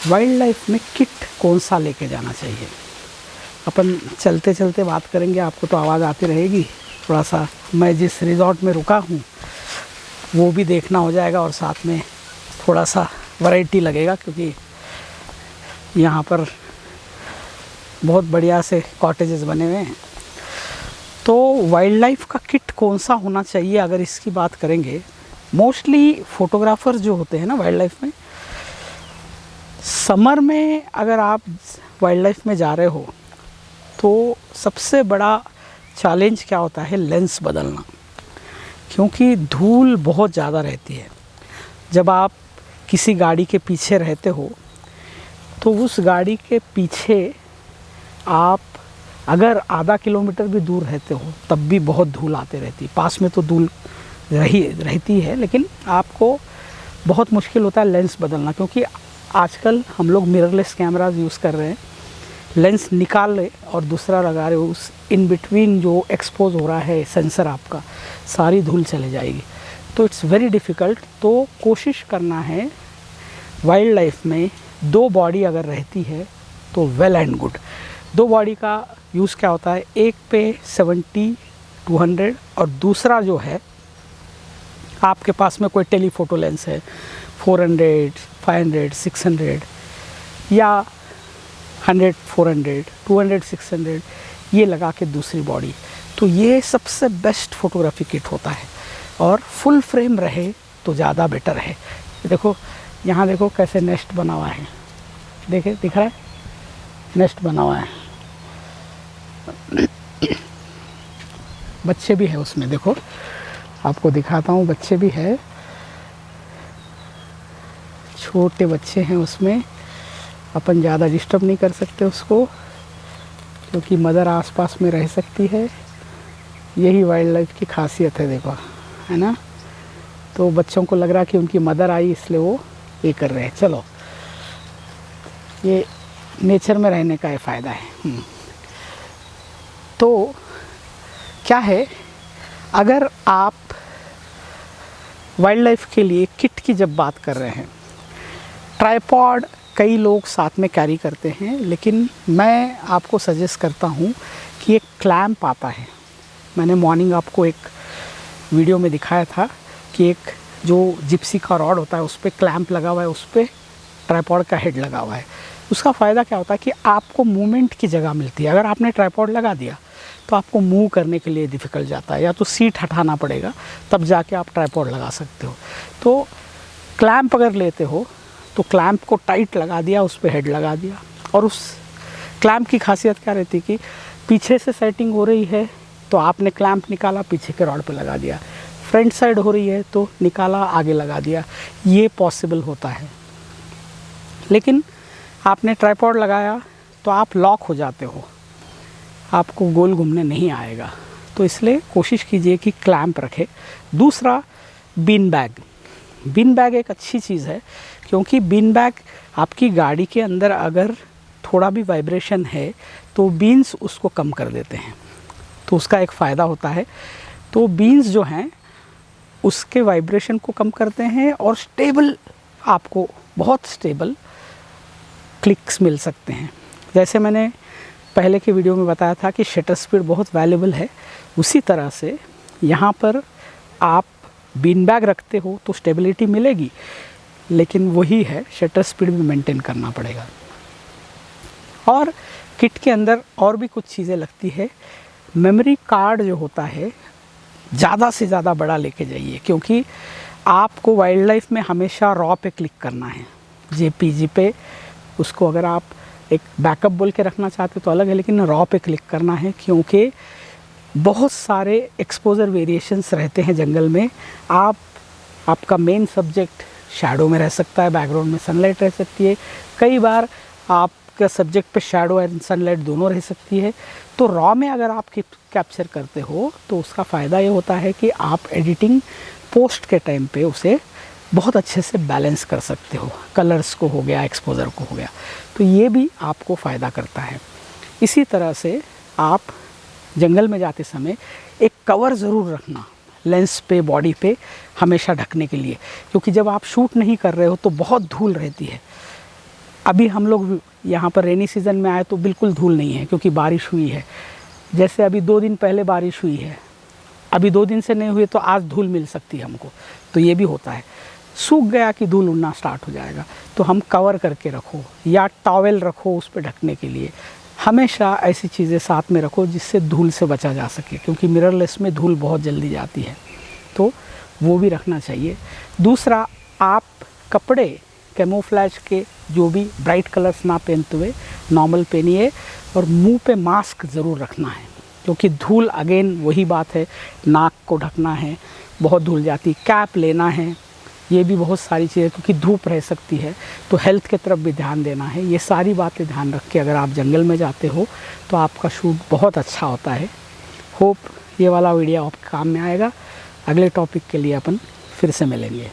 Wild life में kit कौन सा लेके जाना चाहिए। अपन चलते चलते बात करेंगे, आपको तो आवाज़ आती रहेगी। थोड़ा सा मैं जिस रिज़ॉर्ट में रुका हूँ वो भी देखना हो जाएगा और साथ में थोड़ा सा वैरायटी लगेगा, क्योंकि यहाँ पर बहुत बढ़िया से कॉटेजेस बने हुए हैं। तो वाइल्ड लाइफ का किट कौन सा होना चाहिए अगर इसकी बात करेंगे, मोस्टली फ़ोटोग्राफ़र जो होते हैं ना वाइल्ड लाइफ में, समर में अगर आप वाइल्ड लाइफ में जा रहे हो तो सबसे बड़ा चैलेंज क्या होता है, लेंस बदलना। क्योंकि धूल बहुत ज़्यादा रहती है। जब आप किसी गाड़ी के पीछे रहते हो तो उस गाड़ी के पीछे आप अगर आधा किलोमीटर भी दूर रहते हो तब भी बहुत धूल आते रहती है। पास में तो धूल रहती है, लेकिन आपको बहुत मुश्किल होता है लेंस बदलना। क्योंकि आजकल हम लोग मिररलेस कैमराज यूज़ कर रहे हैं, लेंस निकाल ले और दूसरा लगा रहे हो, उस इन बिटवीन जो एक्सपोज हो रहा है सेंसर आपका, सारी धूल चले जाएगी। तो इट्स वेरी डिफ़िकल्ट। तो कोशिश करना है वाइल्ड लाइफ में 2 बॉडी अगर रहती है तो वेल एंड गुड। 2 बॉडी का यूज़ क्या होता है, एक पे 70-200 और दूसरा जो है आपके पास में कोई टेलीफोटो लेंस है 400, 500, 600 या 100, 400, 200, 600, ये लगा के दूसरी बॉडी। तो ये सबसे बेस्ट फोटोग्राफी किट होता है और फुल फ्रेम रहे तो ज़्यादा बेटर है। देखो यहाँ देखो कैसे नेस्ट बना हुआ है, देखे दिख रहा है, नेस्ट बना हुआ है। बच्चे भी है उसमें, देखो आपको दिखाता हूँ, बच्चे भी है, छोटे बच्चे हैं उसमें। अपन ज़्यादा डिस्टर्ब नहीं कर सकते उसको, क्योंकि मदर आसपास में रह सकती है। यही वाइल्ड लाइफ की खासियत है, देखो है ना। तो बच्चों को लग रहा कि उनकी मदर आई इसलिए वो ये कर रहे हैं। चलो, ये नेचर में रहने का ये फ़ायदा है। तो क्या है, अगर आप वाइल्ड लाइफ के लिए किट की जब बात कर रहे हैं, ट्राइपॉड कई लोग साथ में कैरी करते हैं, लेकिन मैं आपको सजेस्ट करता हूँ कि एक क्लैंप आता है। मैंने मॉर्निंग आपको एक वीडियो में दिखाया था कि एक जो जिप्सी का रॉड होता है उस पर क्लैंप लगा हुआ है, उस पर ट्राइपॉड का हेड लगा हुआ है। उसका फ़ायदा क्या होता है कि आपको मूवमेंट की जगह मिलती है। अगर आपने ट्राइपॉड लगा दिया तो आपको मूव करने के लिए डिफ़िकल्ट जाता है, या तो सीट हटाना पड़ेगा तब जाके आप ट्राइपॉड लगा सकते हो। तो क्लैंप अगर लेते हो तो क्लैंप को टाइट लगा दिया, उस पर हेड लगा दिया। और उस क्लैंप की खासियत क्या रहती है कि पीछे से सेटिंग हो रही है तो आपने क्लैंप निकाला, पीछे के रॉड पे लगा दिया, फ्रंट साइड हो रही है तो निकाला, आगे लगा दिया। ये पॉसिबल होता है। लेकिन आपने ट्राइपॉड लगाया तो आप लॉक हो जाते हो, आपको गोल घूमने नहीं आएगा। तो इसलिए कोशिश कीजिए कि क्लैंप रखें। दूसरा, बीन बैग। बीन बैग एक अच्छी चीज़ है, क्योंकि बीन बैग आपकी गाड़ी के अंदर अगर थोड़ा भी वाइब्रेशन है तो बीन्स उसको कम कर देते हैं। तो उसका एक फ़ायदा होता है। तो बीन्स जो हैं उसके वाइब्रेशन को कम करते हैं और स्टेबल, आपको बहुत स्टेबल क्लिक्स मिल सकते हैं। जैसे मैंने पहले के वीडियो में बताया था कि शटर स्पीड बहुत वैल्यूबल है, उसी तरह से यहाँ पर आप बीन बैग रखते हो तो स्टेबिलिटी मिलेगी, लेकिन वही है, शटर स्पीड भी मेंटेन करना पड़ेगा। और किट के अंदर और भी कुछ चीज़ें लगती है। मेमोरी कार्ड जो होता है ज़्यादा से ज़्यादा बड़ा लेके जाइए, क्योंकि आपको वाइल्ड लाइफ में हमेशा रॉ पे क्लिक करना है, जेपीजी पे। उसको अगर आप एक बैकअप बोल के रखना चाहते तो अलग है, लेकिन रॉ पे क्लिक करना है, क्योंकि बहुत सारे एक्सपोजर वेरिएशंस रहते हैं जंगल में। आपका मेन सब्जेक्ट शैडो में रह सकता है, बैकग्राउंड में सनलाइट रह सकती है, कई बार आपका सब्जेक्ट पे शैडो एंड सनलाइट दोनों रह सकती है। तो रॉ में अगर आप कैप्चर करते हो तो उसका फ़ायदा ये होता है कि आप एडिटिंग पोस्ट के टाइम पे उसे बहुत अच्छे से बैलेंस कर सकते हो, कलर्स को हो गया, एक्सपोजर को हो गया। तो ये भी आपको फ़ायदा करता है। इसी तरह से आप जंगल में जाते समय एक कवर ज़रूर रखना लेंस पे, बॉडी पे, हमेशा ढकने के लिए, क्योंकि जब आप शूट नहीं कर रहे हो तो बहुत धूल रहती है। अभी हम लोग यहाँ पर रेनी सीज़न में आए तो बिल्कुल धूल नहीं है क्योंकि बारिश हुई है। जैसे अभी 2 दिन पहले बारिश हुई है, अभी 2 दिन से नहीं हुई तो आज धूल मिल सकती है हमको, तो ये भी होता है। सूख गया कि धूल उड़ना स्टार्ट हो जाएगा, तो हम कवर करके रखो या टॉवेल रखो उस पर ढकने के लिए। हमेशा ऐसी चीज़ें साथ में रखो जिससे धूल से बचा जा सके, क्योंकि मिररलेस में धूल बहुत जल्दी जाती है, तो वो भी रखना चाहिए। दूसरा, आप कपड़े कैमोफ्लेज के जो भी ब्राइट कलर्स ना पहनते हुए नॉर्मल पहनिए, और मुंह पे मास्क ज़रूर रखना है, क्योंकि धूल अगेन वही बात है, नाक को ढकना है, बहुत धूल जाती। कैप लेना है, ये भी बहुत सारी चीज़ें, क्योंकि धूप रह सकती है, तो हेल्थ की तरफ भी ध्यान देना है। ये सारी बातें ध्यान रख के अगर आप जंगल में जाते हो तो आपका शूट बहुत अच्छा होता है। होप ये वाला वीडियो आपके काम में आएगा। अगले टॉपिक के लिए अपन फिर से मिलेंगे।